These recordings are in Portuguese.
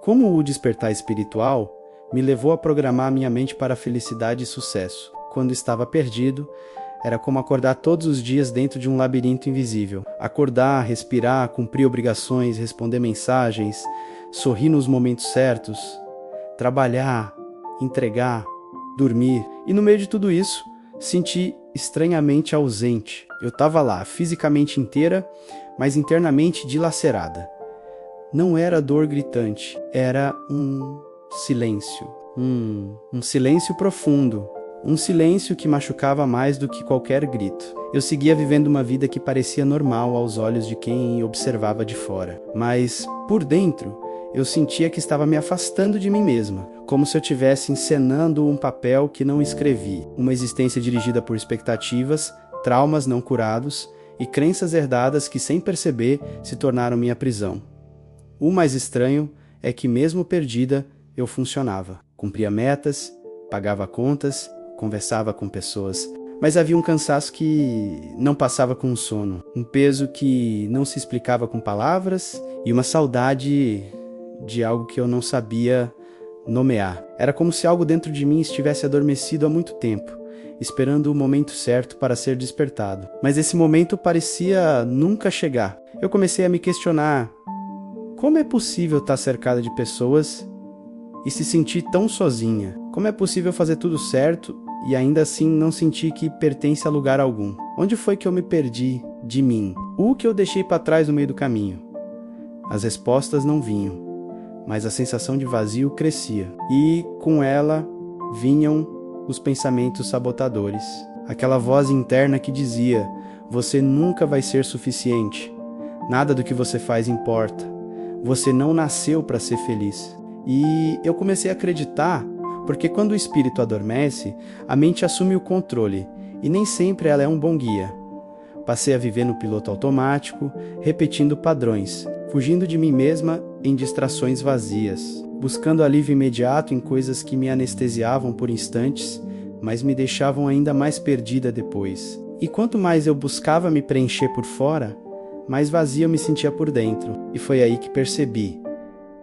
Como o despertar espiritual me levou a programar minha mente para a felicidade e sucesso. Quando estava perdido, era como acordar todos os dias dentro de um labirinto invisível. Acordar, respirar, cumprir obrigações, responder mensagens, sorrir nos momentos certos, trabalhar, entregar, dormir. E no meio de tudo isso, senti estranhamente ausente. Eu estava lá, fisicamente inteira, mas internamente dilacerada. Não era dor gritante, era um silêncio. Um silêncio profundo. Um silêncio que machucava mais do que qualquer grito. Eu seguia vivendo uma vida que parecia normal aos olhos de quem observava de fora. Mas, por dentro, eu sentia que estava me afastando de mim mesma, como se eu estivesse encenando um papel que não escrevi. Uma existência dirigida por expectativas, traumas não curados e crenças herdadas que, sem perceber, se tornaram minha prisão. O mais estranho é que, mesmo perdida, eu funcionava. Cumpria metas, pagava contas, conversava com pessoas, mas havia um cansaço que não passava com o sono, um peso que não se explicava com palavras e uma saudade de algo que eu não sabia nomear. Era como se algo dentro de mim estivesse adormecido há muito tempo, esperando o momento certo para ser despertado. Mas esse momento parecia nunca chegar. Eu comecei a me questionar: como é possível estar cercada de pessoas e se sentir tão sozinha? Como é possível fazer tudo certo e ainda assim não sentir que pertence a lugar algum? Onde foi que eu me perdi de mim? O que eu deixei para trás no meio do caminho? As respostas não vinham, mas a sensação de vazio crescia. E com ela vinham os pensamentos sabotadores. Aquela voz interna que dizia: você nunca vai ser suficiente. Nada do que você faz importa. Você não nasceu para ser feliz. E eu comecei a acreditar, porque quando o espírito adormece, a mente assume o controle, e nem sempre ela é um bom guia. Passei a viver no piloto automático, repetindo padrões, fugindo de mim mesma em distrações vazias, buscando alívio imediato em coisas que me anestesiavam por instantes, mas me deixavam ainda mais perdida depois. E quanto mais eu buscava me preencher por fora, mais vazia eu me sentia por dentro. E foi aí que percebi: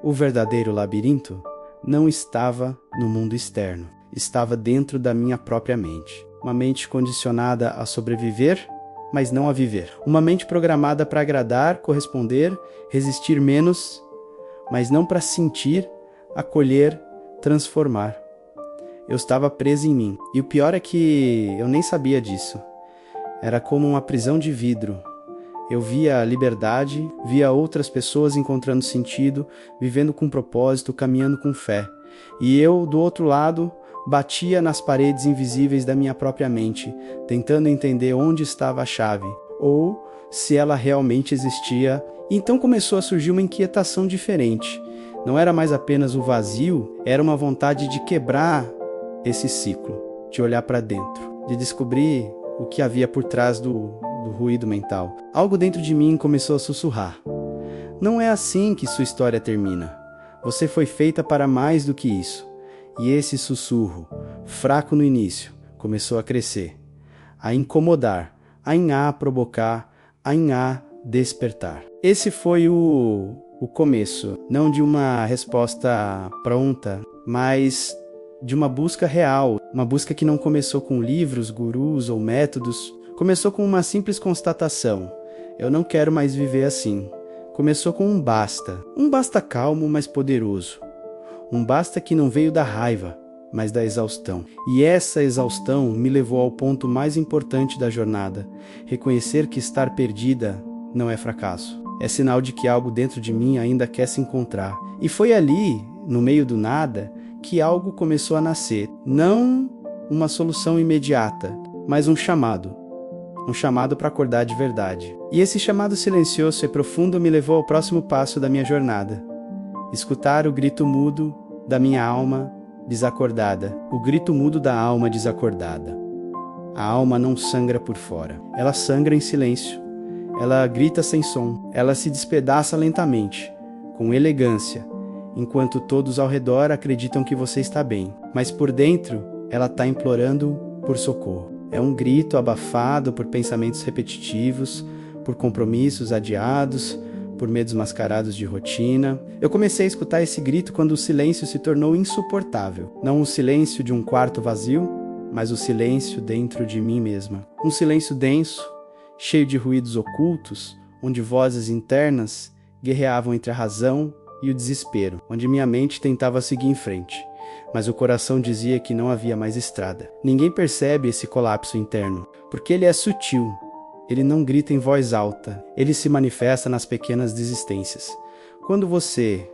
o verdadeiro labirinto não estava no mundo externo, estava dentro da minha própria mente. Uma mente condicionada a sobreviver, mas não a viver. Uma mente programada para agradar, corresponder, resistir menos, mas não para sentir, acolher, transformar. Eu estava presa em mim. E o pior é que eu nem sabia disso. Era como uma prisão de vidro. Eu via a liberdade, via outras pessoas encontrando sentido, vivendo com propósito, caminhando com fé. E eu, do outro lado, batia nas paredes invisíveis da minha própria mente, tentando entender onde estava a chave, ou se ela realmente existia. E então começou a surgir uma inquietação diferente. Não era mais apenas o vazio, era uma vontade de quebrar esse ciclo, de olhar para dentro, de descobrir o que havia por trás do ruído mental. Algo dentro de mim começou a sussurrar: não é assim que sua história termina. Você foi feita para mais do que isso. E esse sussurro, fraco no início, começou a crescer, a incomodar, a provocar, a despertar. Esse foi o começo, não de uma resposta pronta, mas de uma busca real, uma busca que não começou com livros, gurus ou métodos. Começou com uma simples constatação: eu não quero mais viver assim. Começou com um basta calmo, mas poderoso. Um basta que não veio da raiva, mas da exaustão. E essa exaustão me levou ao ponto mais importante da jornada: reconhecer que estar perdida não é fracasso. É sinal de que algo dentro de mim ainda quer se encontrar. E foi ali, no meio do nada, que algo começou a nascer. Não uma solução imediata, mas um chamado para acordar de verdade. E esse chamado silencioso e profundo me levou ao próximo passo da minha jornada: escutar o grito mudo da minha alma desacordada. O grito mudo da alma desacordada. A alma não sangra por fora, ela sangra em silêncio. Ela grita sem som, ela se despedaça lentamente, com elegância, enquanto todos ao redor acreditam que você está bem. Mas por dentro, ela está implorando por socorro. É um grito abafado por pensamentos repetitivos, por compromissos adiados, por medos mascarados de rotina. Eu comecei a escutar esse grito quando o silêncio se tornou insuportável. Não o silêncio de um quarto vazio, mas o silêncio dentro de mim mesma. Um silêncio denso, cheio de ruídos ocultos, onde vozes internas guerreavam entre a razão e o desespero, onde minha mente tentava seguir em frente, mas o coração dizia que não havia mais estrada. Ninguém percebe esse colapso interno, porque ele é sutil. Ele não grita em voz alta, ele se manifesta nas pequenas desistências. Quando você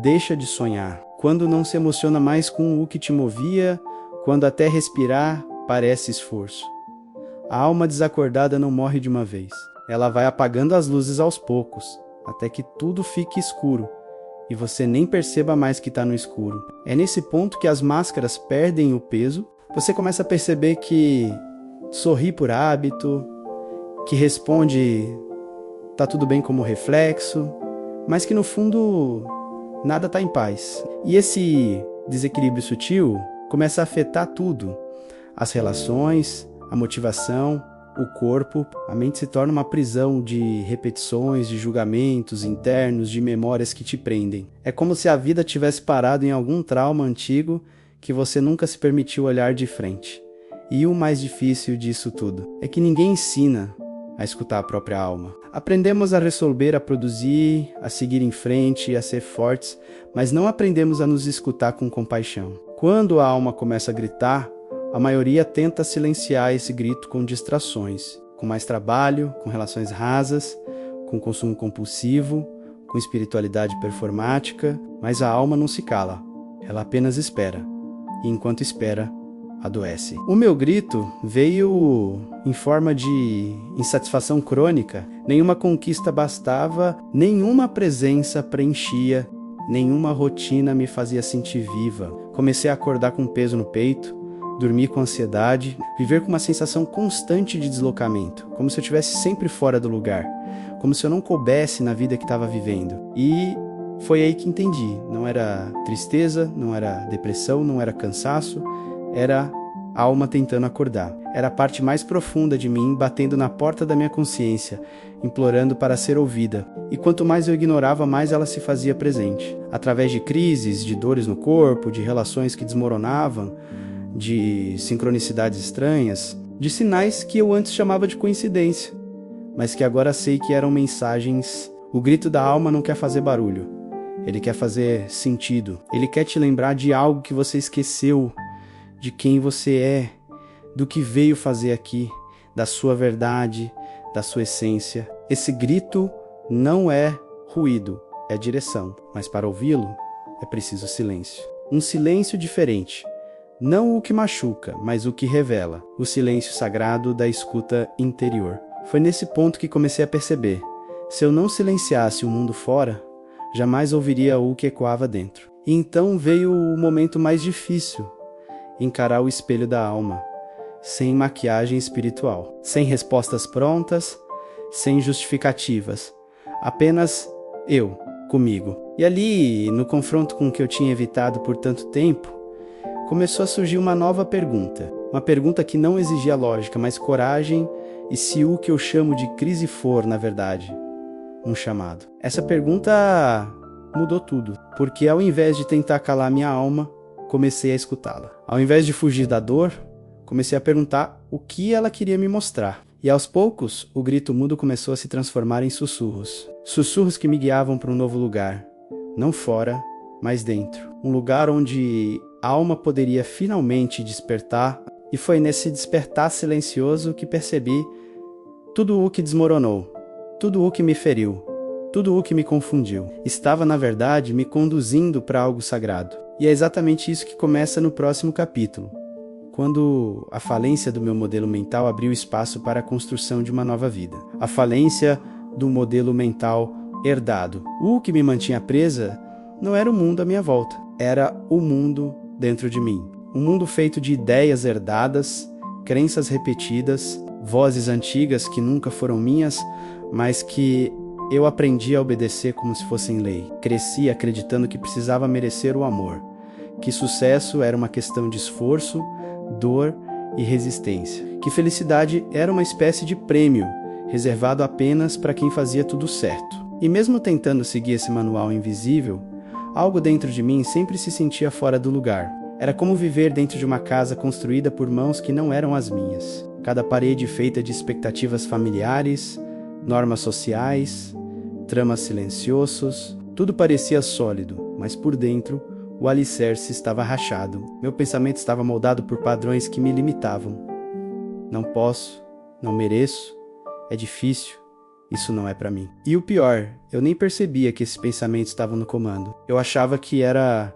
deixa de sonhar, quando não se emociona mais com o que te movia, quando até respirar parece esforço. A alma desacordada não morre de uma vez. Ela vai apagando as luzes aos poucos, até que tudo fique escuro e você nem perceba mais que está no escuro. É nesse ponto que as máscaras perdem o peso, você começa a perceber que sorri por hábito, que responde tá tudo bem como reflexo, mas que no fundo nada tá em paz. E esse desequilíbrio sutil começa a afetar tudo, as relações, a motivação, o corpo. A mente se torna uma prisão de repetições, de julgamentos internos, de memórias que te prendem. É como se a vida tivesse parado em algum trauma antigo que você nunca se permitiu olhar de frente. E o mais difícil disso tudo é que ninguém ensina a escutar a própria alma. Aprendemos a resolver, a produzir, a seguir em frente, a ser fortes, mas não aprendemos a nos escutar com compaixão. Quando a alma começa a gritar, a maioria tenta silenciar esse grito com distrações, com mais trabalho, com relações rasas, com consumo compulsivo, com espiritualidade performática, mas a alma não se cala, ela apenas espera, e enquanto espera, adoece. O meu grito veio em forma de insatisfação crônica. Nenhuma conquista bastava, nenhuma presença preenchia, nenhuma rotina me fazia sentir viva. Comecei a acordar com peso no peito, dormir com ansiedade, viver com uma sensação constante de deslocamento, como se eu estivesse sempre fora do lugar, como se eu não coubesse na vida que estava vivendo. E foi aí que entendi, não era tristeza, não era depressão, não era cansaço, era a alma tentando acordar. Era a parte mais profunda de mim batendo na porta da minha consciência, implorando para ser ouvida. E quanto mais eu ignorava, mais ela se fazia presente. Através de crises, de dores no corpo, de relações que desmoronavam, de sincronicidades estranhas, de sinais que eu antes chamava de coincidência, mas que agora sei que eram mensagens. O grito da alma não quer fazer barulho, ele quer fazer sentido, ele quer te lembrar de algo que você esqueceu, de quem você é, do que veio fazer aqui, da sua verdade, da sua essência. Esse grito não é ruído, é direção, mas para ouvi-lo é preciso silêncio. Um silêncio diferente. Não o que machuca, mas o que revela, o silêncio sagrado da escuta interior. Foi nesse ponto que comecei a perceber, se eu não silenciasse o mundo fora, jamais ouviria o que ecoava dentro. E então veio o momento mais difícil, encarar o espelho da alma, sem maquiagem espiritual, sem respostas prontas, sem justificativas, apenas eu, comigo. E ali, no confronto com o que eu tinha evitado por tanto tempo, começou a surgir uma nova pergunta. Uma pergunta que não exigia lógica, mas coragem, e se o que eu chamo de crise for, na verdade, um chamado. Essa pergunta mudou tudo, porque ao invés de tentar calar minha alma, comecei a escutá-la. Ao invés de fugir da dor, comecei a perguntar o que ela queria me mostrar. E aos poucos, o grito mudo começou a se transformar em sussurros. Sussurros que me guiavam para um novo lugar. Não fora, mas dentro. Um lugar onde a alma poderia finalmente despertar, e foi nesse despertar silencioso que percebi tudo o que desmoronou, tudo o que me feriu, tudo o que me confundiu. Estava, na verdade, me conduzindo para algo sagrado. E é exatamente isso que começa no próximo capítulo, quando a falência do meu modelo mental abriu espaço para a construção de uma nova vida. A falência do modelo mental herdado. O que me mantinha presa não era o mundo à minha volta, era o mundo dentro de mim. Um mundo feito de ideias herdadas, crenças repetidas, vozes antigas que nunca foram minhas, mas que eu aprendi a obedecer como se fossem lei. Cresci acreditando que precisava merecer o amor, que sucesso era uma questão de esforço, dor e resistência, que felicidade era uma espécie de prêmio, reservado apenas para quem fazia tudo certo. E mesmo tentando seguir esse manual invisível, algo dentro de mim sempre se sentia fora do lugar. Era como viver dentro de uma casa construída por mãos que não eram as minhas. Cada parede feita de expectativas familiares, normas sociais, tramas silenciosos, tudo parecia sólido, mas por dentro, o alicerce estava rachado. Meu pensamento estava moldado por padrões que me limitavam. Não posso, não mereço, é difícil, isso não é pra mim. E o pior, eu nem percebia que esses pensamentos estavam no comando. Eu achava que era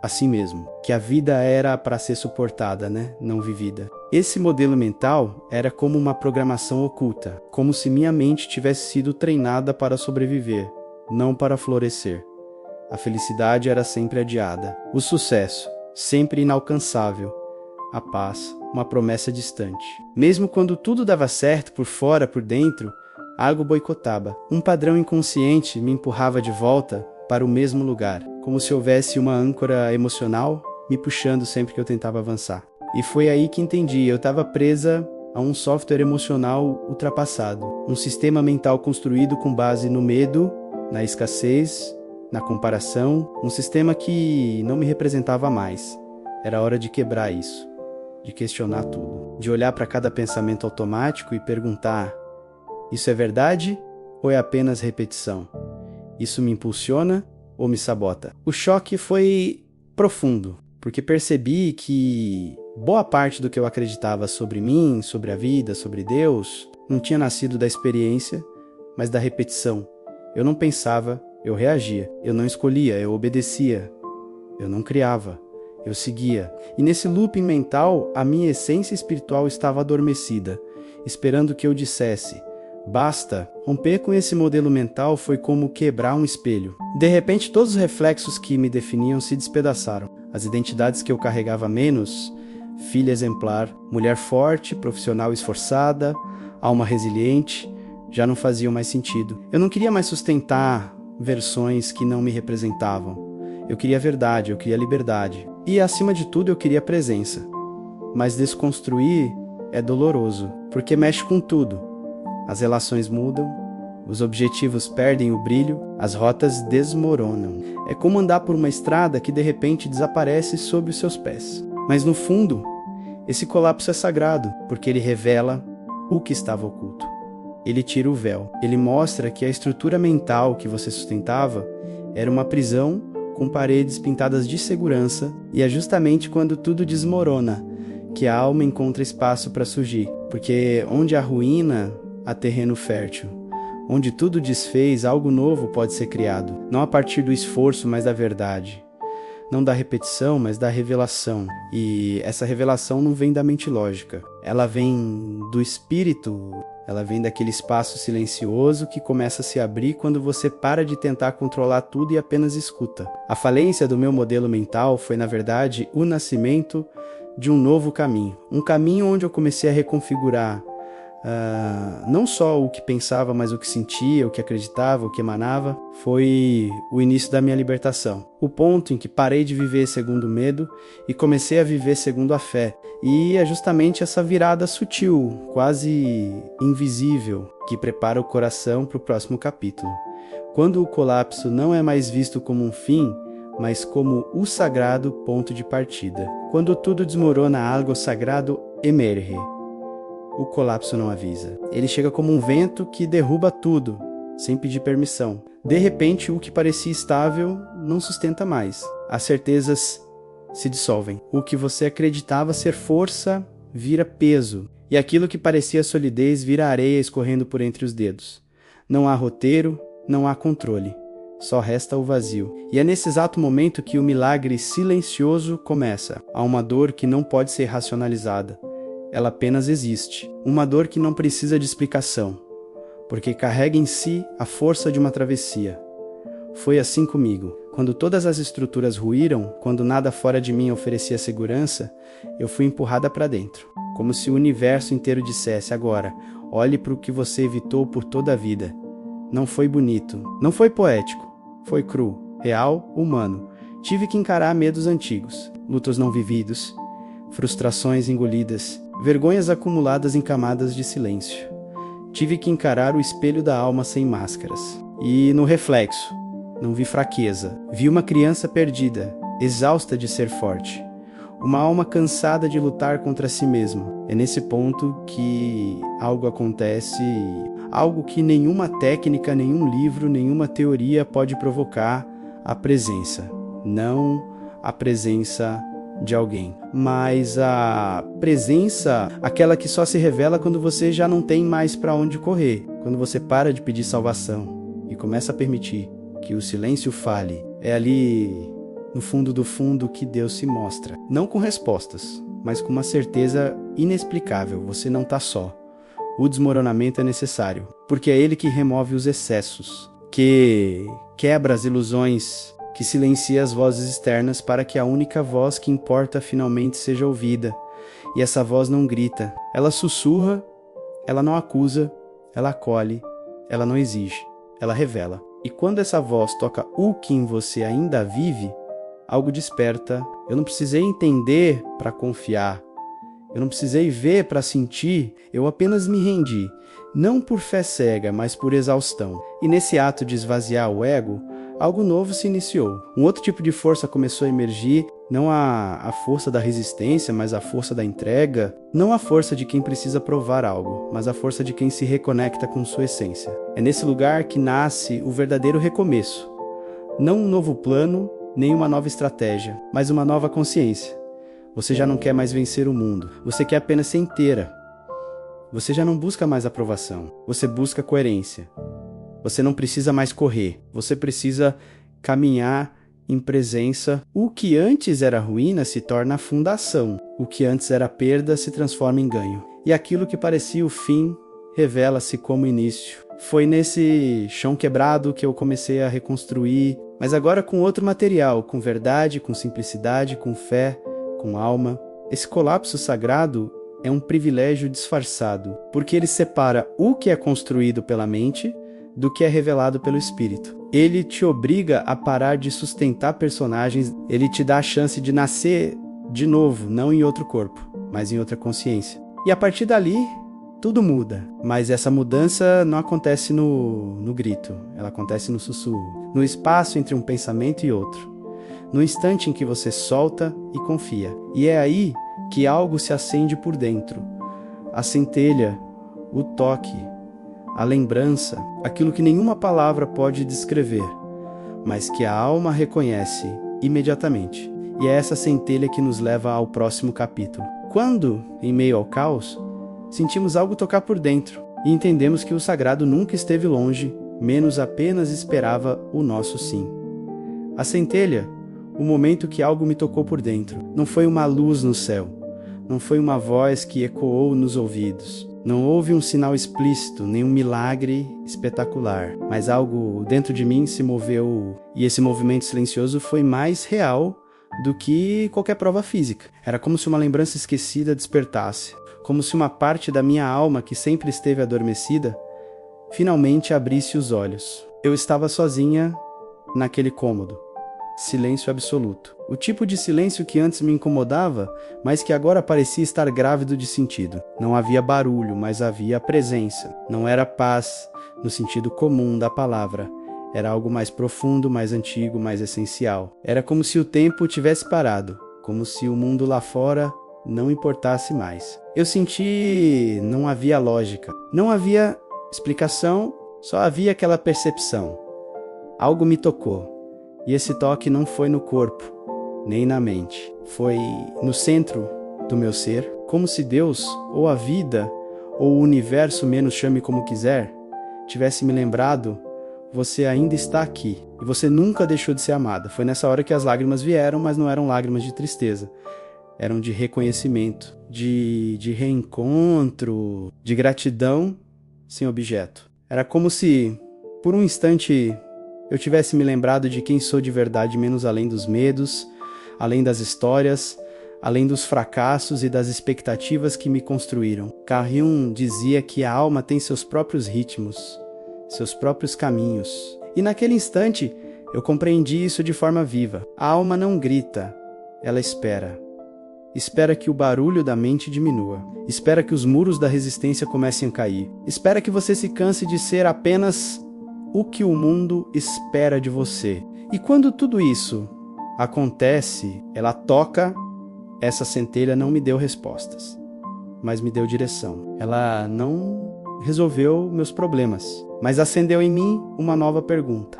assim mesmo, que a vida era para ser suportada, né? Não vivida. Esse modelo mental era como uma programação oculta, como se minha mente tivesse sido treinada para sobreviver, não para florescer. A felicidade era sempre adiada. O sucesso, sempre inalcançável. A paz, uma promessa distante. Mesmo quando tudo dava certo por fora, por dentro, algo boicotava. Um padrão inconsciente me empurrava de volta para o mesmo lugar, como se houvesse uma âncora emocional me puxando sempre que eu tentava avançar. E foi aí que entendi, eu estava presa a um software emocional ultrapassado, um sistema mental construído com base no medo, na escassez, na comparação, um sistema que não me representava mais. Era hora de quebrar isso, de questionar tudo, de olhar para cada pensamento automático e perguntar: isso é verdade ou é apenas repetição? Isso me impulsiona ou me sabota? O choque foi profundo, porque percebi que boa parte do que eu acreditava sobre mim, sobre a vida, sobre Deus, não tinha nascido da experiência, mas da repetição. Eu não pensava, eu reagia. Eu não escolhia, eu obedecia. Eu não criava, eu seguia. E nesse looping mental, a minha essência espiritual estava adormecida, esperando que eu dissesse: basta. Romper com esse modelo mental foi como quebrar um espelho. De repente, todos os reflexos que me definiam se despedaçaram. As identidades que eu carregava menos, filha exemplar, mulher forte, profissional esforçada, alma resiliente, já não faziam mais sentido. Eu não queria mais sustentar versões que não me representavam. Eu queria verdade, eu queria liberdade. E, acima de tudo, eu queria presença. Mas desconstruir é doloroso, porque mexe com tudo. As relações mudam, os objetivos perdem o brilho, as rotas desmoronam. É como andar por uma estrada que de repente desaparece sob os seus pés. Mas no fundo, esse colapso é sagrado, porque ele revela o que estava oculto. Ele tira o véu. Ele mostra que a estrutura mental que você sustentava era uma prisão com paredes pintadas de segurança, e é justamente quando tudo desmorona que a alma encontra espaço para surgir, porque onde há ruína, há terreno fértil. Onde tudo desfez, algo novo pode ser criado, não a partir do esforço, mas da verdade. Não da repetição, mas da revelação. E essa revelação não vem da mente lógica. Ela vem do espírito, ela vem daquele espaço silencioso que começa a se abrir quando você para de tentar controlar tudo e apenas escuta. A falência do meu modelo mental foi, na verdade, o nascimento de um novo caminho. Um caminho onde eu comecei a reconfigurar não só o que pensava, mas o que sentia, o que acreditava, o que emanava. Foi o início da minha libertação. O ponto em que parei de viver segundo o medo e comecei a viver segundo a fé. E é justamente essa virada sutil, quase invisível, que prepara o coração para o próximo capítulo. Quando o colapso não é mais visto como um fim, mas como o sagrado ponto de partida. Quando tudo desmorona, algo sagrado emerge. O colapso não avisa. Ele chega como um vento que derruba tudo, sem pedir permissão. De repente, o que parecia estável não sustenta mais. As certezas se dissolvem. O que você acreditava ser força vira peso. E aquilo que parecia solidez vira areia escorrendo por entre os dedos. Não há roteiro, não há controle. Só resta o vazio. E é nesse exato momento que o milagre silencioso começa. Há uma dor que não pode ser racionalizada. Ela apenas existe. Uma dor que não precisa de explicação, porque carrega em si a força de uma travessia. Foi assim comigo. Quando todas as estruturas ruíram, quando nada fora de mim oferecia segurança, eu fui empurrada para dentro. Como se o universo inteiro dissesse: agora, olhe para o que você evitou por toda a vida. Não foi bonito, não foi poético, foi cru, real, humano. Tive que encarar medos antigos, lutos não vividos, frustrações engolidas, vergonhas acumuladas em camadas de silêncio. Tive que encarar o espelho da alma sem máscaras. E no reflexo, não vi fraqueza. Vi uma criança perdida, exausta de ser forte. Uma alma cansada de lutar contra si mesma. É nesse ponto que algo acontece, algo que nenhuma técnica, nenhum livro, nenhuma teoria pode provocar: a presença. Não a presença de alguém, mas a presença, aquela que só se revela quando você já não tem mais para onde correr, quando você para de pedir salvação e começa a permitir que o silêncio fale. É ali no fundo do fundo que Deus se mostra, não com respostas, mas com uma certeza inexplicável: você não está só. O desmoronamento é necessário, porque é Ele que remove os excessos, que quebra as ilusões, que silencia as vozes externas para que a única voz que importa finalmente seja ouvida. E essa voz não grita, ela sussurra, ela não acusa, ela acolhe, ela não exige, ela revela. E quando essa voz toca o que em você ainda vive, algo desperta. Eu não precisei entender para confiar, eu não precisei ver para sentir, eu apenas me rendi, não por fé cega, mas por exaustão. E nesse ato de esvaziar o ego, algo novo se iniciou. Um outro tipo de força começou a emergir, não a força da resistência, mas a força da entrega. Não a força de quem precisa provar algo, mas a força de quem se reconecta com sua essência. É nesse lugar que nasce o verdadeiro recomeço. Não um novo plano, nem uma nova estratégia, mas uma nova consciência. Você já não quer mais vencer o mundo, você quer apenas ser inteira. Você já não busca mais aprovação, você busca coerência. Você não precisa mais correr, você precisa caminhar em presença. O que antes era ruína se torna a fundação, o que antes era perda se transforma em ganho. E aquilo que parecia o fim revela-se como início. Foi nesse chão quebrado que eu comecei a reconstruir, mas agora com outro material, com verdade, com simplicidade, com fé, com alma. Esse colapso sagrado é um privilégio disfarçado, porque ele separa o que é construído pela mente do que é revelado pelo Espírito. Ele te obriga a parar de sustentar personagens, ele te dá a chance de nascer de novo, não em outro corpo, mas em outra consciência. E a partir dali, tudo muda. Mas essa mudança não acontece no grito, ela acontece no sussurro, no espaço entre um pensamento e outro, no instante em que você solta e confia. E é aí que algo se acende por dentro. A centelha, o toque, a lembrança, aquilo que nenhuma palavra pode descrever, mas que a alma reconhece imediatamente. E é essa centelha que nos leva ao próximo capítulo. Quando, em meio ao caos, sentimos algo tocar por dentro e entendemos que o sagrado nunca esteve longe, menos apenas esperava o nosso sim. A centelha, o momento que algo me tocou por dentro, não foi uma luz no céu, não foi uma voz que ecoou nos ouvidos. Não houve um sinal explícito, nem um milagre espetacular, mas algo dentro de mim se moveu, e esse movimento silencioso foi mais real do que qualquer prova física. Era como se uma lembrança esquecida despertasse, como se uma parte da minha alma que sempre esteve adormecida, finalmente abrisse os olhos. Eu estava sozinha naquele cômodo. Silêncio absoluto. O tipo de silêncio que antes me incomodava, mas que agora parecia estar grávido de sentido. Não havia barulho, mas havia presença. Não era paz, no sentido comum da palavra. Era algo mais profundo, mais antigo, mais essencial. Era como se o tempo tivesse parado, como se o mundo lá fora não importasse mais. Eu senti... não havia lógica, não havia explicação, só havia aquela percepção. Algo me tocou. E esse toque não foi no corpo, nem na mente. Foi no centro do meu ser, como se Deus, ou a vida, ou o universo, menos chame como quiser, tivesse me lembrado: você ainda está aqui, e você nunca deixou de ser amada. Foi nessa hora que as lágrimas vieram, mas não eram lágrimas de tristeza. Eram de reconhecimento, de reencontro, de gratidão sem objeto. Era como se, por um instante, eu tivesse me lembrado de quem sou de verdade, menos além dos medos, além das histórias, além dos fracassos e das expectativas que me construíram. Carl Jung dizia que a alma tem seus próprios ritmos, seus próprios caminhos. E naquele instante, eu compreendi isso de forma viva. A alma não grita, ela espera. Espera que o barulho da mente diminua. Espera que os muros da resistência comecem a cair. Espera que você se canse de ser apenas o que o mundo espera de você. E quando tudo isso acontece, ela toca, essa centelha não me deu respostas, mas me deu direção. Ela não resolveu meus problemas, mas acendeu em mim uma nova pergunta.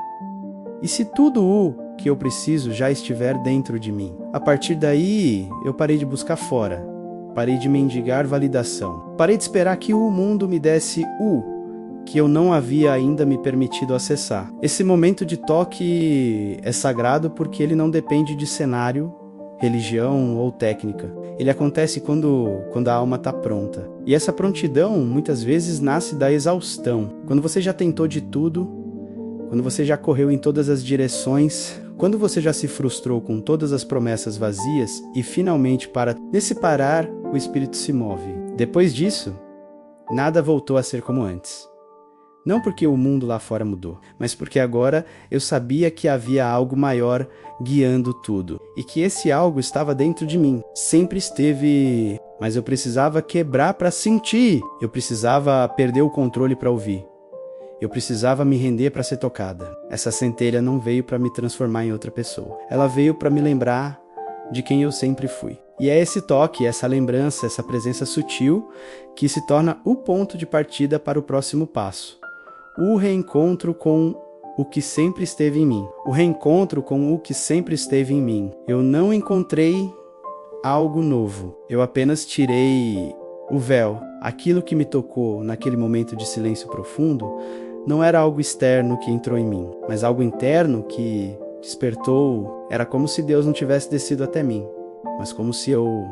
E se tudo o que eu preciso já estiver dentro de mim? A partir daí, eu parei de buscar fora. Parei de mendigar validação. Parei de esperar que o mundo me desse o que eu não havia ainda me permitido acessar. Esse momento de toque é sagrado porque ele não depende de cenário, religião ou técnica. Ele acontece quando a alma está pronta. E essa prontidão muitas vezes nasce da exaustão. Quando você já tentou de tudo, quando você já correu em todas as direções, quando você já se frustrou com todas as promessas vazias e finalmente nesse parar, o espírito se move. Depois disso, nada voltou a ser como antes. Não porque o mundo lá fora mudou, mas porque agora eu sabia que havia algo maior guiando tudo. E que esse algo estava dentro de mim. Sempre esteve, mas eu precisava quebrar para sentir. Eu precisava perder o controle para ouvir. Eu precisava me render para ser tocada. Essa centelha não veio para me transformar em outra pessoa. Ela veio para me lembrar de quem eu sempre fui. E é esse toque, essa lembrança, essa presença sutil que se torna o ponto de partida para o próximo passo. O reencontro com o que sempre esteve em mim. O reencontro com o que sempre esteve em mim. Eu não encontrei algo novo. Eu apenas tirei o véu. Aquilo que me tocou naquele momento de silêncio profundo não era algo externo que entrou em mim, mas algo interno que despertou. Era como se Deus não tivesse descido até mim, mas como se eu,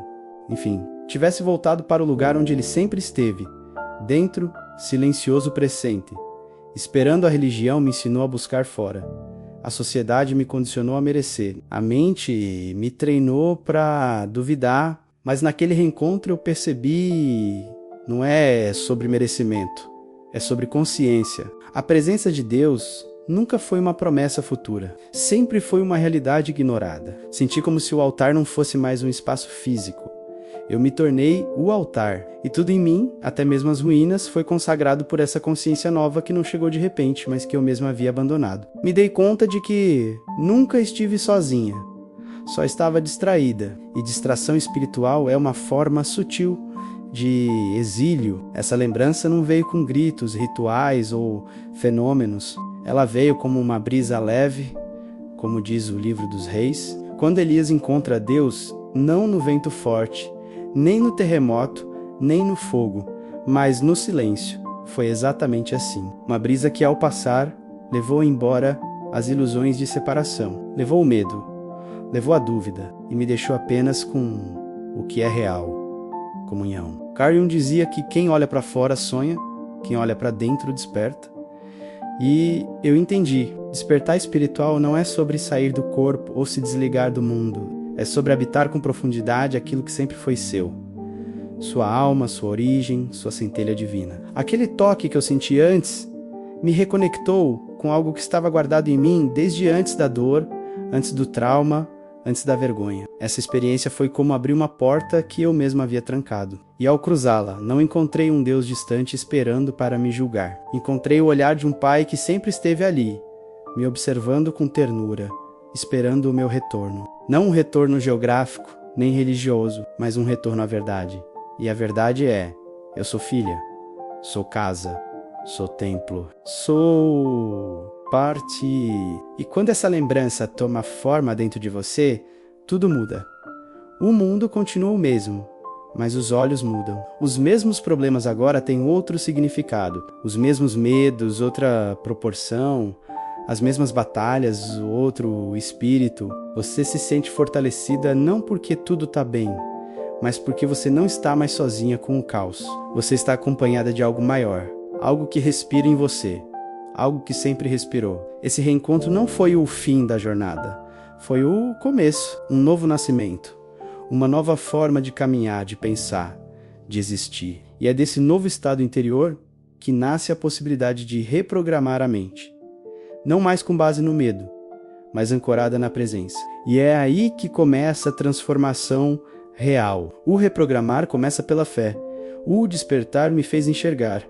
tivesse voltado para o lugar onde ele sempre esteve, dentro, silencioso presente. Esperando a religião me ensinou a buscar fora. A sociedade me condicionou a merecer. A mente me treinou para duvidar, mas naquele reencontro eu percebi, não é sobre merecimento, é sobre consciência. A presença de Deus nunca foi uma promessa futura, sempre foi uma realidade ignorada. Senti como se o altar não fosse mais um espaço físico. Eu me tornei o altar, e tudo em mim, até mesmo as ruínas, foi consagrado por essa consciência nova que não chegou de repente, mas que eu mesmo havia abandonado. Me dei conta de que nunca estive sozinha, só estava distraída, e distração espiritual é uma forma sutil de exílio. Essa lembrança não veio com gritos, rituais ou fenômenos. Ela veio como uma brisa leve, como diz o livro dos reis, quando Elias encontra Deus, não no vento forte, nem no terremoto, nem no fogo, mas no silêncio. Foi exatamente assim. Uma brisa que, ao passar, levou embora as ilusões de separação, levou o medo, levou a dúvida e me deixou apenas com o que é real, comunhão. Carl Jung dizia que quem olha para fora sonha, quem olha para dentro desperta. E eu entendi, despertar espiritual não é sobre sair do corpo ou se desligar do mundo. É sobre habitar com profundidade aquilo que sempre foi seu. Sua alma, sua origem, sua centelha divina. Aquele toque que eu senti antes me reconectou com algo que estava guardado em mim desde antes da dor, antes do trauma, antes da vergonha. Essa experiência foi como abrir uma porta que eu mesmo havia trancado. E ao cruzá-la, não encontrei um Deus distante esperando para me julgar. Encontrei o olhar de um pai que sempre esteve ali, me observando com ternura, esperando o meu retorno. Não um retorno geográfico, nem religioso, mas um retorno à verdade. E a verdade é, eu sou filha, sou casa, sou templo, sou parte. E quando essa lembrança toma forma dentro de você, tudo muda. O mundo continua o mesmo, mas os olhos mudam. Os mesmos problemas agora têm outro significado, os mesmos medos, outra proporção, as mesmas batalhas, outro espírito. Você se sente fortalecida não porque tudo está bem, mas porque você não está mais sozinha com o caos. Você está acompanhada de algo maior, algo que respira em você, algo que sempre respirou. Esse reencontro não foi o fim da jornada, foi o começo, um novo nascimento, uma nova forma de caminhar, de pensar, de existir. E é desse novo estado interior que nasce a possibilidade de reprogramar a mente. Não mais com base no medo, mas ancorada na presença. E é aí que começa a transformação real. O reprogramar começa pela fé. O despertar me fez enxergar,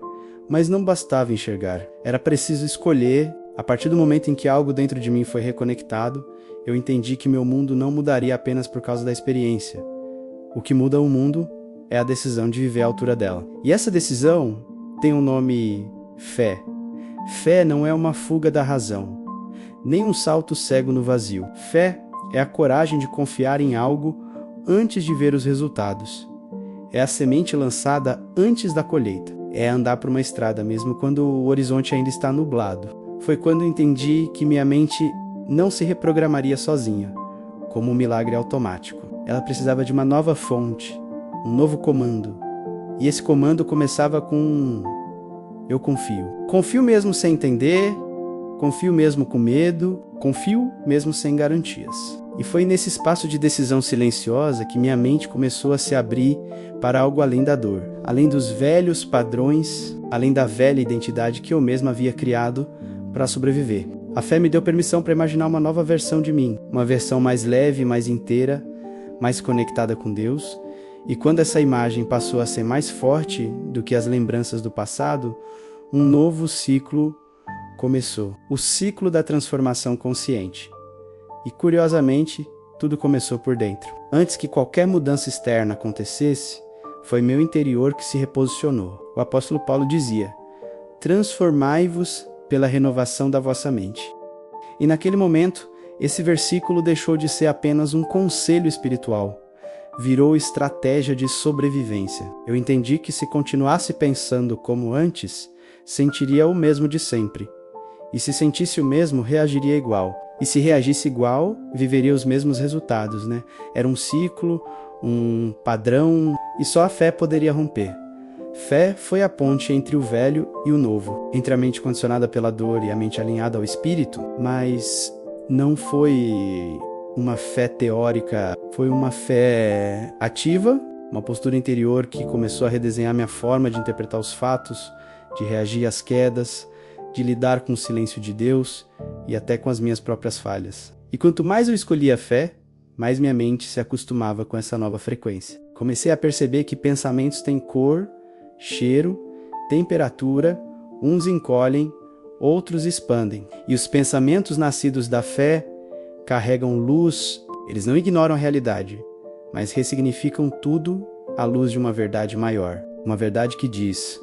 mas não bastava enxergar. Era preciso escolher A partir do momento em que algo dentro de mim foi reconectado, eu entendi que meu mundo não mudaria apenas por causa da experiência. O que muda o mundo é a decisão de viver à altura dela. E essa decisão tem um nome: fé. Fé não é uma fuga da razão, nem um salto cego no vazio. Fé é a coragem de confiar em algo antes de ver os resultados. É a semente lançada antes da colheita. É andar por uma estrada mesmo quando o horizonte ainda está nublado. Foi quando entendi que minha mente não se reprogramaria sozinha, como um milagre automático. Ela precisava de uma nova fonte, um novo comando. E esse comando começava com: eu confio. Confio mesmo sem entender, confio mesmo com medo, confio mesmo sem garantias. E foi nesse espaço de decisão silenciosa que minha mente começou a se abrir para algo além da dor, além dos velhos padrões, além da velha identidade que eu mesma havia criado para sobreviver. A fé me deu permissão para imaginar uma nova versão de mim, uma versão mais leve, mais inteira, mais conectada com Deus. E quando essa imagem passou a ser mais forte do que as lembranças do passado, um novo ciclo começou. O ciclo da transformação consciente. E curiosamente, tudo começou por dentro. Antes que qualquer mudança externa acontecesse, foi meu interior que se reposicionou. O apóstolo Paulo dizia: transformai-vos pela renovação da vossa mente. E naquele momento, esse versículo deixou de ser apenas um conselho espiritual. Virou estratégia de sobrevivência. Eu entendi que se continuasse pensando como antes, sentiria o mesmo de sempre. E se sentisse o mesmo, reagiria igual. E se reagisse igual, viveria os mesmos resultados, né? Era um ciclo, um padrão, e só a fé poderia romper. Fé foi a ponte entre o velho e o novo, entre a mente condicionada pela dor e a mente alinhada ao espírito, mas não foi uma fé teórica, foi uma fé ativa, uma postura interior que começou a redesenhar minha forma de interpretar os fatos, de reagir às quedas, de lidar com o silêncio de Deus e até com as minhas próprias falhas. E quanto mais eu escolhia a fé, mais minha mente se acostumava com essa nova frequência. Comecei a perceber que pensamentos têm cor, cheiro, temperatura, uns encolhem, outros expandem. E os pensamentos nascidos da fé carregam luz. Eles não ignoram a realidade, mas ressignificam tudo à luz de uma verdade maior. Uma verdade que diz: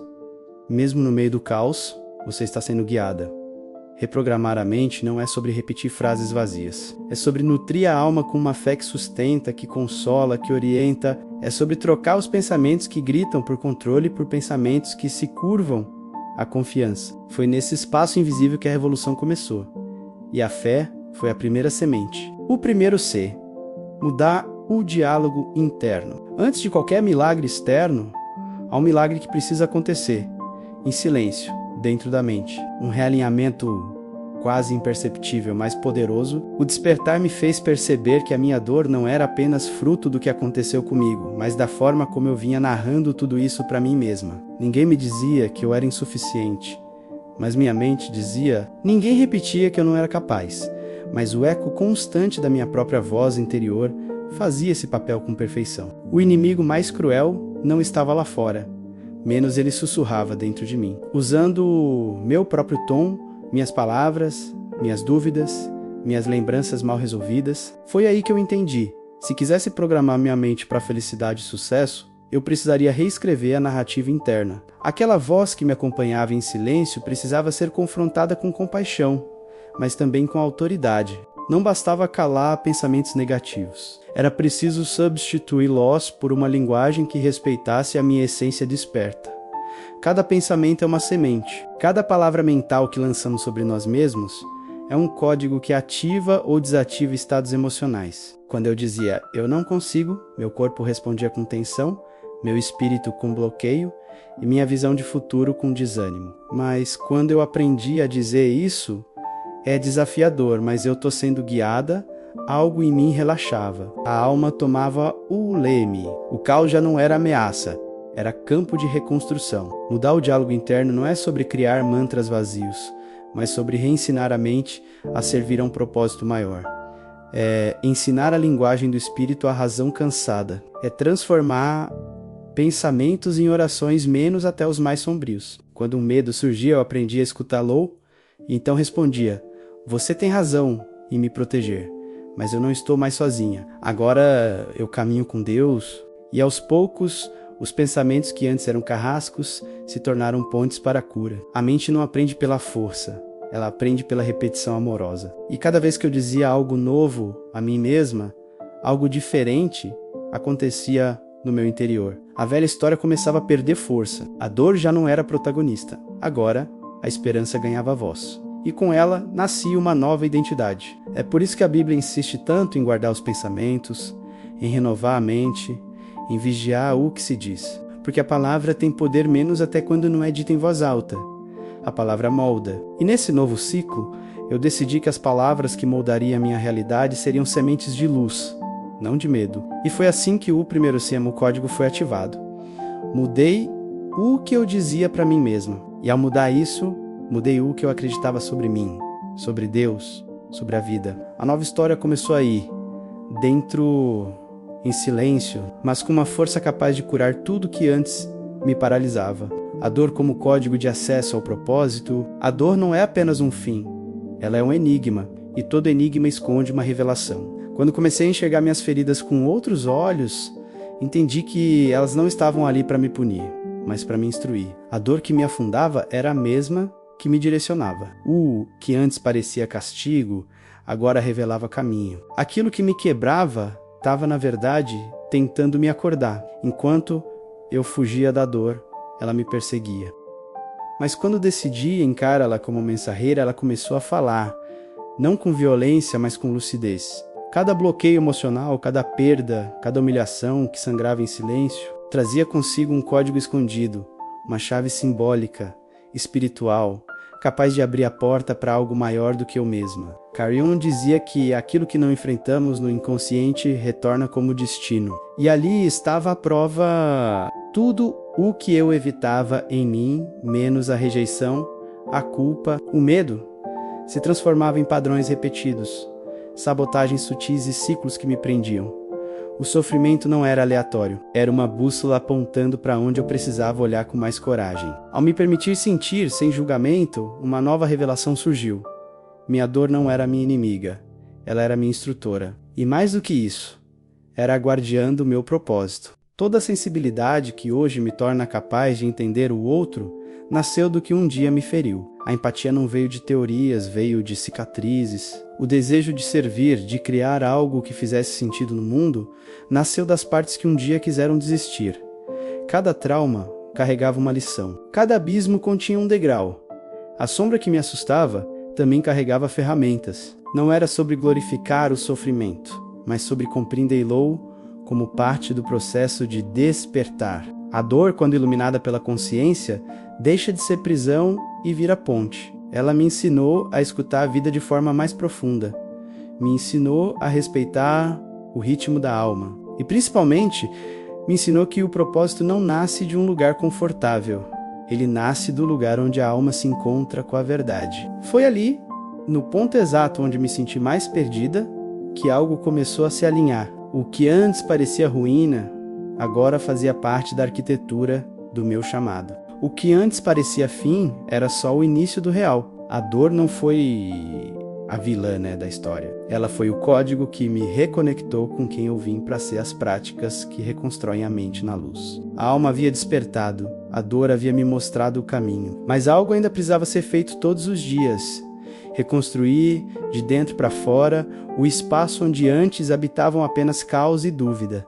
mesmo no meio do caos, você está sendo guiada. Reprogramar a mente não é sobre repetir frases vazias. É sobre nutrir a alma com uma fé que sustenta, que consola, que orienta. É sobre trocar os pensamentos que gritam por controle por pensamentos que se curvam à confiança. Foi nesse espaço invisível que a revolução começou. E a fé foi a primeira semente. O primeiro C. Mudar o diálogo interno. Antes de qualquer milagre externo, há um milagre que precisa acontecer, em silêncio, dentro da mente. Um realinhamento quase imperceptível, mas poderoso. O despertar me fez perceber que a minha dor não era apenas fruto do que aconteceu comigo, mas da forma como eu vinha narrando tudo isso para mim mesma. Ninguém me dizia que eu era insuficiente, mas minha mente dizia. Ninguém repetia que eu não era capaz, mas o eco constante da minha própria voz interior fazia esse papel com perfeição. O inimigo mais cruel não estava lá fora, menos ele sussurrava dentro de mim, usando meu próprio tom, minhas palavras, minhas dúvidas, minhas lembranças mal resolvidas. Foi aí que eu entendi: se quisesse programar minha mente para felicidade e sucesso, eu precisaria reescrever a narrativa interna. Aquela voz que me acompanhava em silêncio precisava ser confrontada com compaixão, mas também com autoridade. Não bastava calar pensamentos negativos. Era preciso substituí-los por uma linguagem que respeitasse a minha essência desperta. Cada pensamento é uma semente. Cada palavra mental que lançamos sobre nós mesmos é um código que ativa ou desativa estados emocionais. Quando eu dizia "eu não consigo", meu corpo respondia com tensão, meu espírito com bloqueio e minha visão de futuro com desânimo. Mas quando eu aprendi a dizer isso, é desafiador, mas eu estou sendo guiada, algo em mim relaxava. A alma tomava o leme. O caos já não era ameaça, era campo de reconstrução. Mudar o diálogo interno não é sobre criar mantras vazios, mas sobre reensinar a mente a servir a um propósito maior. É ensinar a linguagem do espírito à razão cansada. É transformar pensamentos em orações menos até os mais sombrios. Quando um medo surgia, eu aprendi a escutá-lo E então respondia: você tem razão em me proteger, mas eu não estou mais sozinha. Agora eu caminho com Deus. E aos poucos, os pensamentos que antes eram carrascos se tornaram pontes para a cura. A mente não aprende pela força, ela aprende pela repetição amorosa. E cada vez que eu dizia algo novo a mim mesma, algo diferente acontecia no meu interior. A velha história começava a perder força. A dor já não era protagonista. Agora, a esperança ganhava voz. E com ela, nascia uma nova identidade. É por isso que a Bíblia insiste tanto em guardar os pensamentos, em renovar a mente, em vigiar o que se diz. Porque a palavra tem poder menos até quando não é dita em voz alta. A palavra molda. E nesse novo ciclo, eu decidi que as palavras que moldariam a minha realidade seriam sementes de luz, não de medo. E foi assim que o primeiro CM código foi ativado. Mudei o que eu dizia para mim mesma. E ao mudar isso, mudei o que eu acreditava sobre mim, sobre Deus, sobre a vida. A nova história começou aí, dentro, em silêncio, mas com uma força capaz de curar tudo que antes me paralisava. A dor como código de acesso ao propósito. A dor não é apenas um fim, ela é um enigma, e todo enigma esconde uma revelação. Quando comecei a enxergar minhas feridas com outros olhos, entendi que elas não estavam ali para me punir, mas para me instruir. A dor que me afundava era a mesma que me direcionava. O que antes parecia castigo, agora revelava caminho. Aquilo que me quebrava estava, na verdade, tentando me acordar. Enquanto eu fugia da dor, ela me perseguia. Mas quando decidi encará-la como mensageira, ela começou a falar, não com violência, mas com lucidez. Cada bloqueio emocional, cada perda, cada humilhação que sangrava em silêncio, trazia consigo um código escondido, uma chave simbólica, espiritual, capaz de abrir a porta para algo maior do que eu mesma. Carl Jung dizia que aquilo que não enfrentamos no inconsciente retorna como destino. E ali estava a prova. Tudo o que eu evitava em mim, menos a rejeição, a culpa, o medo, se transformava em padrões repetidos, sabotagens sutis e ciclos que me prendiam. O sofrimento não era aleatório, era uma bússola apontando para onde eu precisava olhar com mais coragem. Ao me permitir sentir, sem julgamento, uma nova revelação surgiu. Minha dor não era minha inimiga, ela era minha instrutora. E mais do que isso, era a guardiã do meu propósito. Toda a sensibilidade que hoje me torna capaz de entender o outro nasceu do que um dia me feriu. A empatia não veio de teorias, veio de cicatrizes. O desejo de servir, de criar algo que fizesse sentido no mundo, nasceu das partes que um dia quiseram desistir. Cada trauma carregava uma lição. Cada abismo continha um degrau. A sombra que me assustava também carregava ferramentas. Não era sobre glorificar o sofrimento, mas sobre compreendê-lo como parte do processo de despertar. A dor, quando iluminada pela consciência, deixa de ser prisão e vira ponte. Ela me ensinou a escutar a vida de forma mais profunda. Me ensinou a respeitar o ritmo da alma. E principalmente, me ensinou que o propósito não nasce de um lugar confortável. Ele nasce do lugar onde a alma se encontra com a verdade. Foi ali, no ponto exato onde me senti mais perdida, que algo começou a se alinhar. O que antes parecia ruína, agora fazia parte da arquitetura do meu chamado. O que antes parecia fim era só o início do real. A dor não foi a vilã, da história. Ela foi o código que me reconectou com quem eu vim para ser as práticas que reconstroem a mente na luz. A alma havia despertado, a dor havia me mostrado o caminho. Mas algo ainda precisava ser feito todos os dias. Reconstruir, de dentro para fora, o espaço onde antes habitavam apenas caos e dúvida.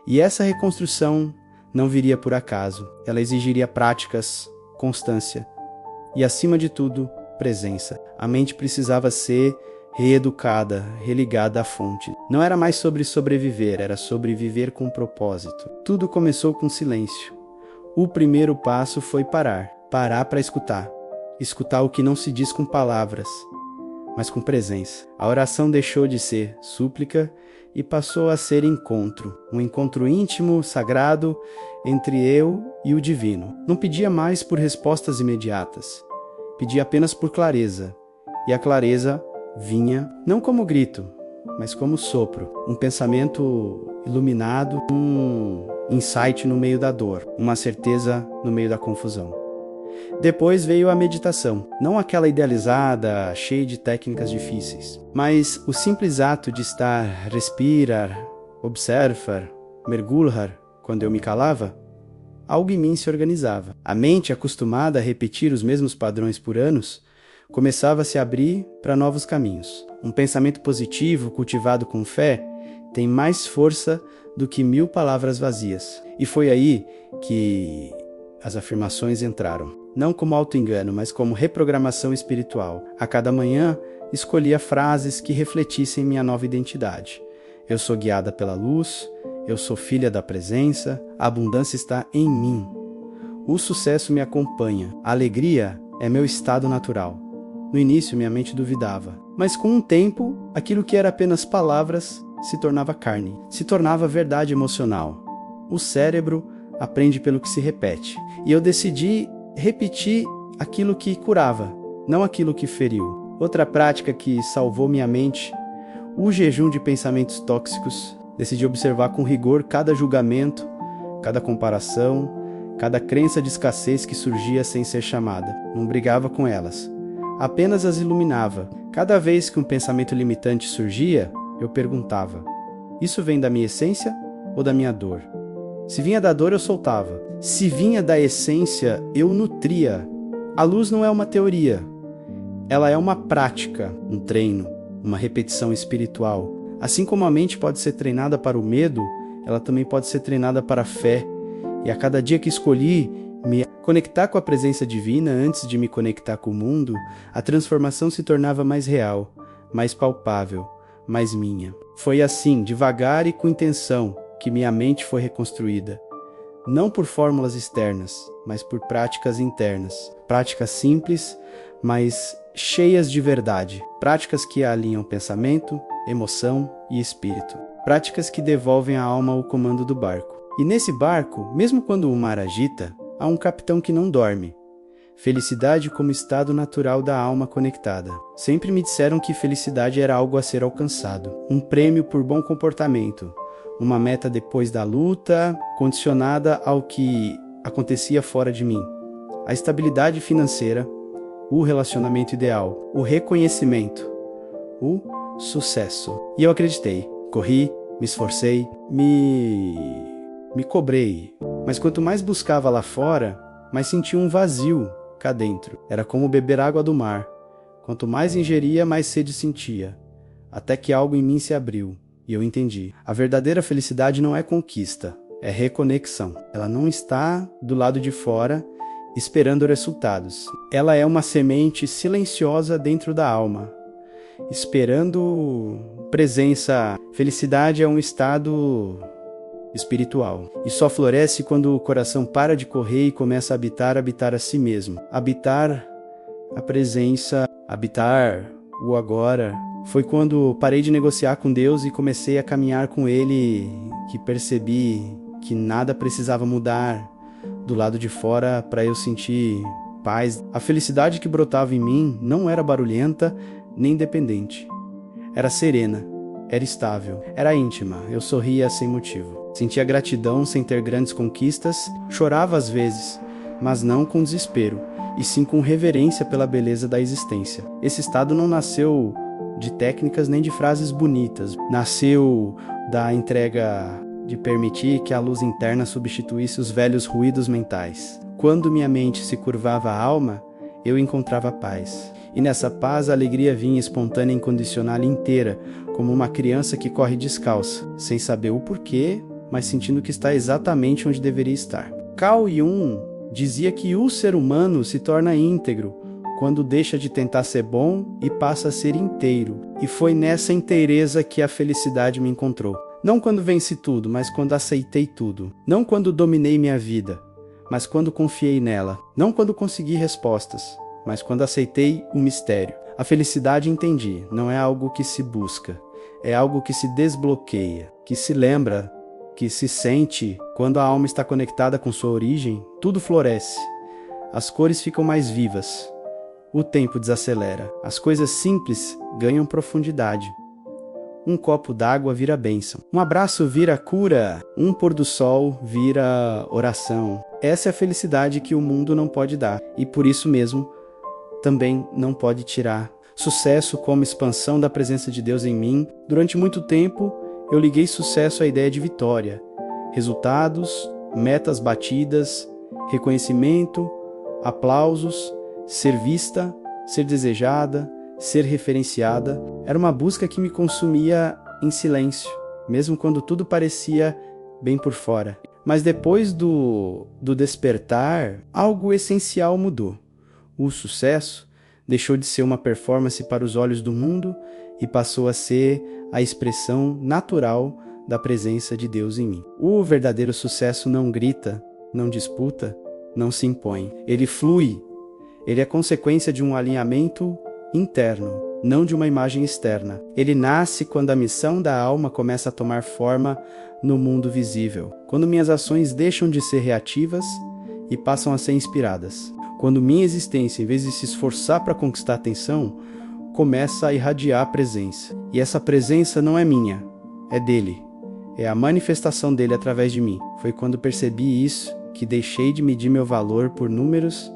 E essa reconstrução não viria por acaso. Ela exigiria práticas, constância e, acima de tudo, presença. A mente precisava ser reeducada, religada à fonte. Não era mais sobre sobreviver, era sobre viver com propósito. Tudo começou com silêncio. O primeiro passo foi parar. Parar para escutar. Escutar o que não se diz com palavras, mas com presença. A oração deixou de ser súplica e passou a ser encontro. Um encontro íntimo, sagrado, entre eu e o divino. Não pedia mais por respostas imediatas. Pedia apenas por clareza. E a clareza vinha, não como grito, mas como sopro. Um pensamento iluminado, um insight no meio da dor, uma certeza no meio da confusão. Depois veio a meditação, não aquela idealizada, cheia de técnicas difíceis, mas o simples ato de estar, respirar, observar, mergulhar, quando eu me calava, algo em mim se organizava. A mente, acostumada a repetir os mesmos padrões por anos, começava a se abrir para novos caminhos. Um pensamento positivo, cultivado com fé, tem mais força do que 1000 palavras vazias. E foi aí que as afirmações entraram. Não como auto-engano, mas como reprogramação espiritual. A cada manhã, escolhia frases que refletissem minha nova identidade. Eu sou guiada pela luz, eu sou filha da presença, a abundância está em mim. O sucesso me acompanha, a alegria é meu estado natural. No início, minha mente duvidava, mas com o tempo, aquilo que era apenas palavras se tornava carne, se tornava verdade emocional. O cérebro aprende pelo que se repete, e eu decidi repetir aquilo que curava, não aquilo que feriu. Outra prática que salvou minha mente, o jejum de pensamentos tóxicos. Decidi observar com rigor cada julgamento, cada comparação, cada crença de escassez que surgia sem ser chamada. Não brigava com elas, apenas as iluminava. Cada vez que um pensamento limitante surgia, eu perguntava: isso vem da minha essência ou da minha dor? Se vinha da dor, eu soltava. Se vinha da essência, eu nutria. A luz não é uma teoria. Ela é uma prática, um treino, uma repetição espiritual. Assim como a mente pode ser treinada para o medo, ela também pode ser treinada para a fé. E a cada dia que escolhi me conectar com a presença divina antes de me conectar com o mundo, a transformação se tornava mais real, mais palpável, mais minha. Foi assim, devagar e com intenção, que minha mente foi reconstruída. Não por fórmulas externas, mas por práticas internas. Práticas simples, mas cheias de verdade. Práticas que alinham pensamento, emoção e espírito. Práticas que devolvem a alma ao comando do barco. E nesse barco, mesmo quando o mar agita, há um capitão que não dorme. Felicidade como estado natural da alma conectada. Sempre me disseram que felicidade era algo a ser alcançado. Um prêmio por bom comportamento. Uma meta depois da luta, condicionada ao que acontecia fora de mim. A estabilidade financeira, o relacionamento ideal, o reconhecimento, o sucesso. E eu acreditei. Corri, me esforcei, me cobrei. Mas quanto mais buscava lá fora, mais sentia um vazio cá dentro. Era como beber água do mar. Quanto mais ingeria, mais sede sentia. Até que algo em mim se abriu. E eu entendi. A verdadeira felicidade não é conquista, é reconexão. Ela não está do lado de fora, esperando resultados. Ela é uma semente silenciosa dentro da alma, esperando presença. Felicidade é um estado espiritual. E só floresce quando o coração para de correr e começa a habitar a si mesmo. Habitar a presença, habitar o agora. Foi quando parei de negociar com Deus e comecei a caminhar com Ele que percebi que nada precisava mudar do lado de fora para eu sentir paz. A felicidade que brotava em mim não era barulhenta nem independente. Era serena, era estável, era íntima. Eu sorria sem motivo. Sentia gratidão sem ter grandes conquistas, chorava às vezes, mas não com desespero, e sim com reverência pela beleza da existência. Esse estado não nasceu de técnicas nem de frases bonitas. Nasceu da entrega de permitir que a luz interna substituísse os velhos ruídos mentais. Quando minha mente se curvava à alma, eu encontrava paz. E nessa paz a alegria vinha espontânea, incondicional e inteira, como uma criança que corre descalça, sem saber o porquê, mas sentindo que está exatamente onde deveria estar. Carl Jung dizia que o ser humano se torna íntegro quando deixa de tentar ser bom e passa a ser inteiro. E foi nessa inteireza que a felicidade me encontrou. Não quando venci tudo, mas quando aceitei tudo. Não quando dominei minha vida, mas quando confiei nela. Não quando consegui respostas, mas quando aceitei o mistério. A felicidade, entendi, não é algo que se busca. É algo que se desbloqueia, que se lembra, que se sente. Quando a alma está conectada com sua origem, tudo floresce. As cores ficam mais vivas. O tempo desacelera. As coisas simples ganham profundidade. Um copo d'água vira bênção. Um abraço vira cura. Um pôr do sol vira oração. Essa é a felicidade que o mundo não pode dar e por isso mesmo também não pode tirar. Sucesso como expansão da presença de Deus em mim. Durante muito tempo eu liguei sucesso à ideia de vitória, resultados, metas batidas, reconhecimento, aplausos, ser vista, ser desejada, ser referenciada. Era uma busca que me consumia em silêncio, mesmo quando tudo parecia bem por fora. Mas depois do despertar, algo essencial mudou. O sucesso deixou de ser uma performance para os olhos do mundo e passou a ser a expressão natural da presença de Deus em mim. O verdadeiro sucesso não grita, não disputa, não se impõe. Ele flui. Ele é consequência de um alinhamento interno, não de uma imagem externa. Ele nasce quando a missão da alma começa a tomar forma no mundo visível. Quando minhas ações deixam de ser reativas e passam a ser inspiradas. Quando minha existência, em vez de se esforçar para conquistar atenção, começa a irradiar a presença. E essa presença não é minha, é dele. É a manifestação dele através de mim. Foi quando percebi isso que deixei de medir meu valor por números,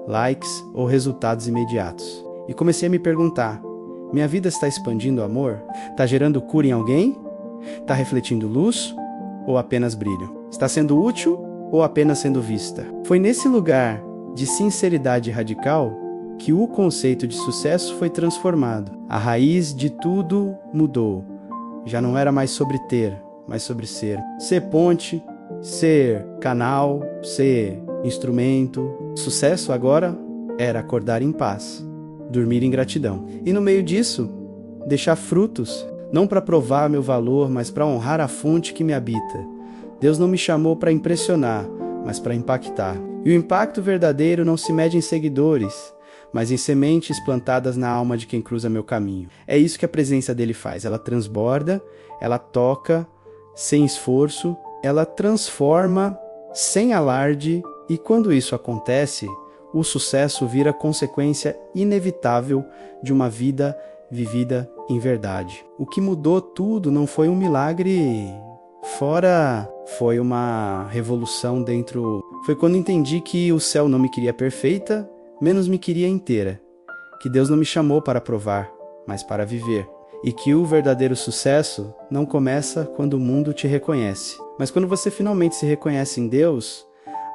likes ou resultados imediatos. E comecei a me perguntar, minha vida está expandindo o amor? Está gerando cura em alguém? Está refletindo luz ou apenas brilho? Está sendo útil ou apenas sendo vista? Foi nesse lugar de sinceridade radical que o conceito de sucesso foi transformado. A raiz de tudo mudou. Já não era mais sobre ter, mas sobre ser. Ser ponte, ser canal, ser instrumento. Sucesso agora era acordar em paz, dormir em gratidão. E no meio disso, deixar frutos, não para provar meu valor, mas para honrar a fonte que me habita. Deus não me chamou para impressionar, mas para impactar. E o impacto verdadeiro não se mede em seguidores, mas em sementes plantadas na alma de quem cruza meu caminho. É isso que a presença dele faz. Ela transborda, ela toca, sem esforço, ela transforma, sem alarde, e quando isso acontece, o sucesso vira consequência inevitável de uma vida vivida em verdade. O que mudou tudo não foi um milagre fora, foi uma revolução dentro. Foi quando entendi que o céu não me queria perfeita, menos me queria inteira. Que Deus não me chamou para provar, mas para viver. E que o verdadeiro sucesso não começa quando o mundo te reconhece. Mas quando você finalmente se reconhece em Deus,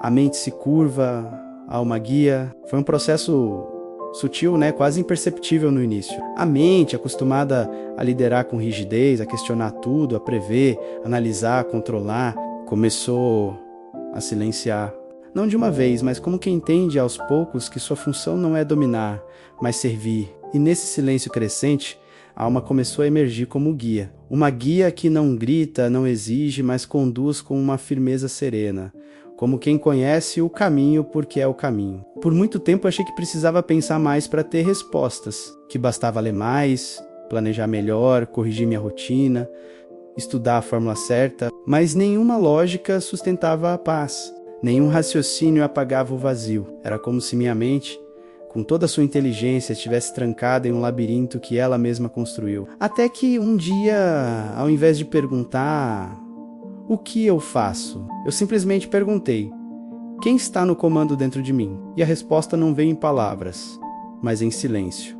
a mente se curva, a alma guia. Foi um processo sutil, quase imperceptível no início. A mente, acostumada a liderar com rigidez, a questionar tudo, a prever, analisar, controlar, começou a silenciar. Não de uma vez, mas como quem entende aos poucos que sua função não é dominar, mas servir. E nesse silêncio crescente, a alma começou a emergir como guia. Uma guia que não grita, não exige, mas conduz com uma firmeza serena. Como quem conhece o caminho porque é o caminho. Por muito tempo achei que precisava pensar mais para ter respostas, que bastava ler mais, planejar melhor, corrigir minha rotina, estudar a fórmula certa, mas nenhuma lógica sustentava a paz, nenhum raciocínio apagava o vazio. Era como se minha mente, com toda a sua inteligência, estivesse trancada em um labirinto que ela mesma construiu. Até que um dia, ao invés de perguntar o que eu faço, eu simplesmente perguntei: quem está no comando dentro de mim? E a resposta não veio em palavras, mas em silêncio.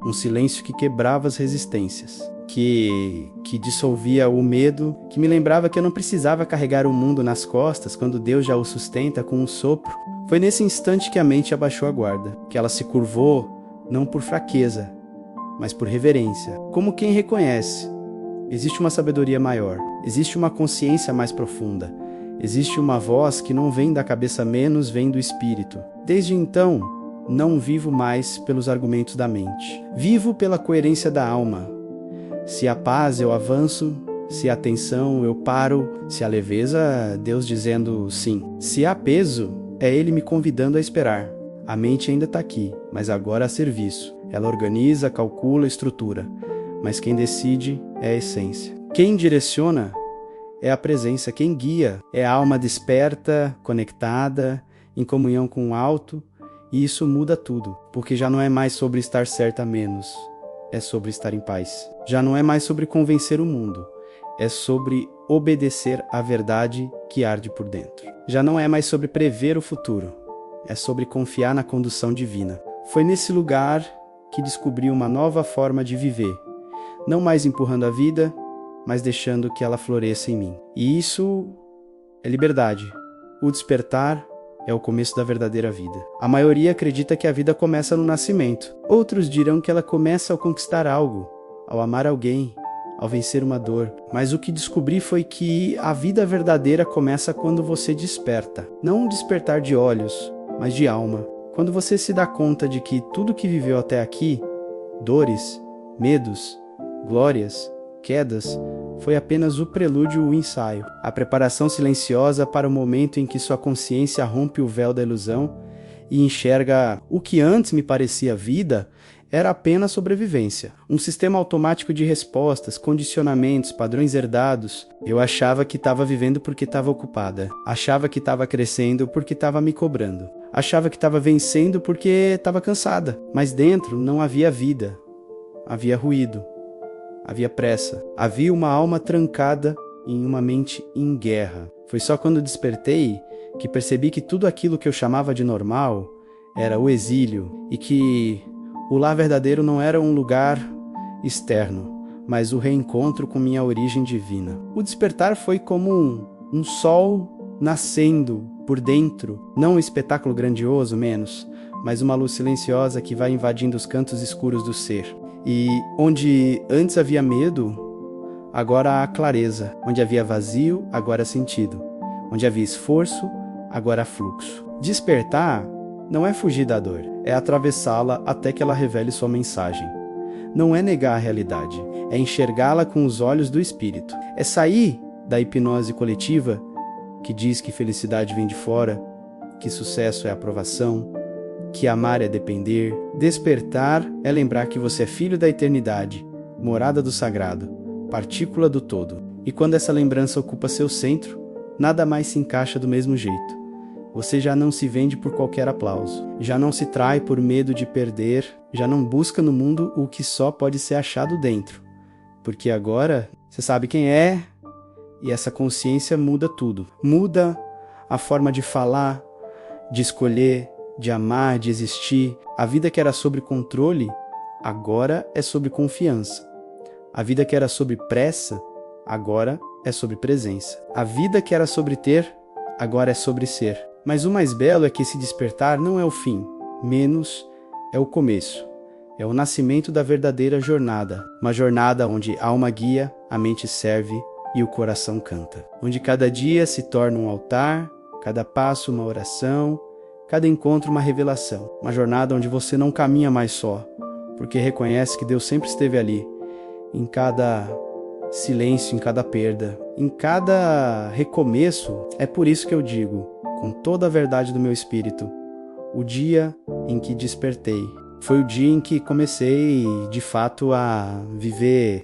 Um silêncio que quebrava as resistências, que dissolvia o medo, que me lembrava que eu não precisava carregar o mundo nas costas quando Deus já o sustenta com um sopro. Foi nesse instante que a mente abaixou a guarda, que ela se curvou, não por fraqueza, mas por reverência. Como quem reconhece: existe uma sabedoria maior, existe uma consciência mais profunda, existe uma voz que não vem da cabeça menos, vem do espírito. Desde então, não vivo mais pelos argumentos da mente. Vivo pela coerência da alma. Se há paz, eu avanço. Se há tensão, eu paro. Se há leveza, Deus dizendo sim. Se há peso, é Ele me convidando a esperar. A mente ainda está aqui, mas agora a serviço. Ela organiza, calcula, estrutura. Mas quem decide é a essência. Quem direciona é a presença. Quem guia é a alma desperta, conectada, em comunhão com o alto. E isso muda tudo, porque já não é mais sobre estar certa menos, é sobre estar em paz. Já não é mais sobre convencer o mundo, é sobre obedecer à verdade que arde por dentro. Já não é mais sobre prever o futuro, é sobre confiar na condução divina. Foi nesse lugar que descobri uma nova forma de viver, não mais empurrando a vida, mas deixando que ela floresça em mim. E isso é liberdade. O despertar é o começo da verdadeira vida. A maioria acredita que a vida começa no nascimento. Outros dirão que ela começa ao conquistar algo, ao amar alguém, ao vencer uma dor. Mas o que descobri foi que a vida verdadeira começa quando você desperta. Não um despertar de olhos, mas de alma. Quando você se dá conta de que tudo que viveu até aqui, dores, medos, glórias, quedas, foi apenas o prelúdio, o ensaio, a preparação silenciosa para o momento em que sua consciência rompe o véu da ilusão e enxerga o que antes me parecia vida era apenas sobrevivência. Um sistema automático de respostas, condicionamentos, padrões herdados. Eu achava que estava vivendo porque estava ocupada. Achava que estava crescendo porque estava me cobrando. Achava que estava vencendo porque estava cansada. Mas dentro não havia vida. Havia ruído. Havia pressa. Havia uma alma trancada em uma mente em guerra. Foi só quando despertei que percebi que tudo aquilo que eu chamava de normal era o exílio e que o lar verdadeiro não era um lugar externo, mas o reencontro com minha origem divina. O despertar foi como um sol nascendo por dentro, não um espetáculo grandioso, menos, mas uma luz silenciosa que vai invadindo os cantos escuros do ser. E onde antes havia medo, agora há clareza. Onde havia vazio, agora há sentido. Onde havia esforço, agora há fluxo. Despertar não é fugir da dor, é atravessá-la até que ela revele sua mensagem. Não é negar a realidade, é enxergá-la com os olhos do espírito. É sair da hipnose coletiva que diz que felicidade vem de fora, que sucesso é aprovação, que amar é depender. Despertar é lembrar que você é filho da eternidade, morada do sagrado, partícula do todo. E quando essa lembrança ocupa seu centro, nada mais se encaixa do mesmo jeito. Você já não se vende por qualquer aplauso, já não se trai por medo de perder, já não busca no mundo o que só pode ser achado dentro. Porque agora você sabe quem é, e essa consciência muda tudo. Muda a forma de falar, de escolher, de amar, de existir. A vida que era sobre controle, agora é sobre confiança. A vida que era sobre pressa, agora é sobre presença. A vida que era sobre ter, agora é sobre ser. Mas o mais belo é que esse despertar não é o fim, menos é o começo. É o nascimento da verdadeira jornada. Uma jornada onde a alma guia, a mente serve e o coração canta. Onde cada dia se torna um altar, cada passo uma oração, cada encontro uma revelação. Uma jornada onde você não caminha mais só, porque reconhece que Deus sempre esteve ali, em cada silêncio, em cada perda, em cada recomeço. É por isso que eu digo, com toda a verdade do meu espírito, o dia em que despertei foi o dia em que comecei, de fato, a viver